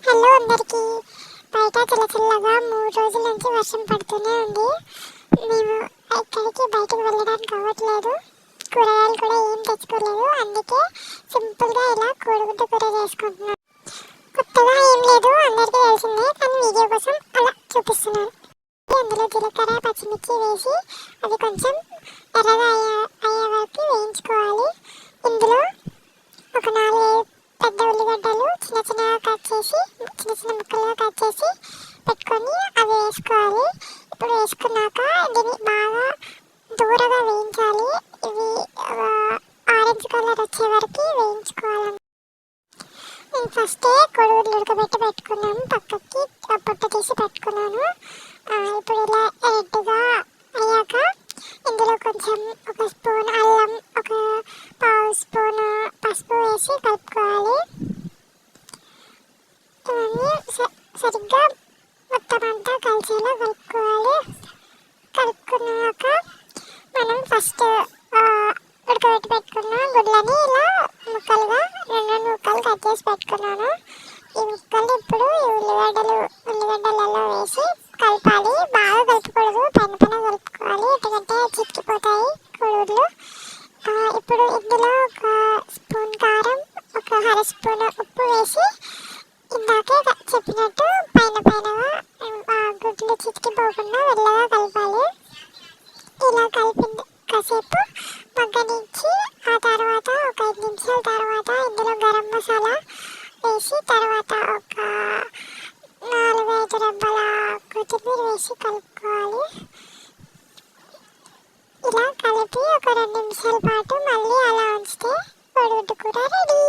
Hello అందరికీ. బయట చల్లచల్లగా 3 రోజుల నుంచి వర్షం పడుతూనే ఉంది. మేము ఎక్కడికి బయటకు వెళ్ళడానికి అవ్వట్లేదు. కూరగాయలు కూడా ఏం తెచ్చుకోలేదు. అందుకే సింపుల్గా ఇలా కోడిగుడ్డు కూర చేసుకుంటున్నాను. కొత్తగా ఏం లేదు, అందరికీ తెలిసిందే, కానీ వీడియో కోసం అలా చూపిస్తున్నాను. అందులో జీలకర్ర పచ్చిమిర్చి వేసి అవి కొంచెం ఎర్రగా అయ్యే వరకు వేయించుకోవాలి. ఇందులో ఒక 4 పెద్ద ఉల్లిగడ్డలు చిన్న చిన్నగా కట్ చేసి చిన్న ముక్కలుగా కట్ చేసి పెట్టుకొని అవి వేసుకోవాలి. ఇప్పుడు వేసుకున్నాక దీన్ని బాగా దూరగా వేయించాలి. ఇవి ఆరెంజ్ కలర్ వచ్చే వరకు వేయించుకోవాలి. నేను ఫస్టే కోడిగుడ్లు ఉడకబెట్టి పెట్టుకున్నాను, పక్కకి పొట్టు తీసి పెట్టుకున్నాను. ఇప్పుడు ఇలా రెడ్గా అయ్యాక ఇందులో కొంచెం ఒక స్పూన్ అల్లం, ఒక పావు స్పూన్ పసుపు వేసి కలుపుకోవాలి. ఇవన్నీ సరిగ్గా మొత్తం అంతా కలిసేలా కలుపుకోవాలి. కలుపుకున్నాక మనం ఫస్ట్ ఉడకబెట్టి పెట్టుకున్న గుడ్లని ఇలా ముక్కలుగా 2 ముక్కలు కట్ చేసి పెట్టుకున్నాను. ఈ ముక్కలు ఇప్పుడు ఉల్లిగడ్డలలో వేసి కలపాలి. బాగా కలుపుకూడదు, పైన కలుపుకోవాలి, ఎందుకంటే చిక్కిపోతాయి కోడిగుడ్లు. ఇప్పుడు ఇందులో ఒక స్పూన్ కారం, ఒక 1/2 స్పూన్ ఉప్పు వేసి ఇందాకే చెప్పినట్టు పైనగా గుడ్లు చిక్కిపోకుండా మెల్లగా కలపాలి. ఇలా కలిపిన కాసేపు మగ్గనిచ్చి ఆ తర్వాత ఒక 5 నిమిషాల తర్వాత ఇందులో గరం మసాలా వేసి తర్వాత ఒక 4-5 రెబ్బల కొత్తిమీర వేసి కలుపుకోవాలి. ఇలా కలిపి ఒక 2 నిమిషాల పాటు మళ్ళీ అలా ఉంచితే కోడిగుడ్డు కూర రెడీ.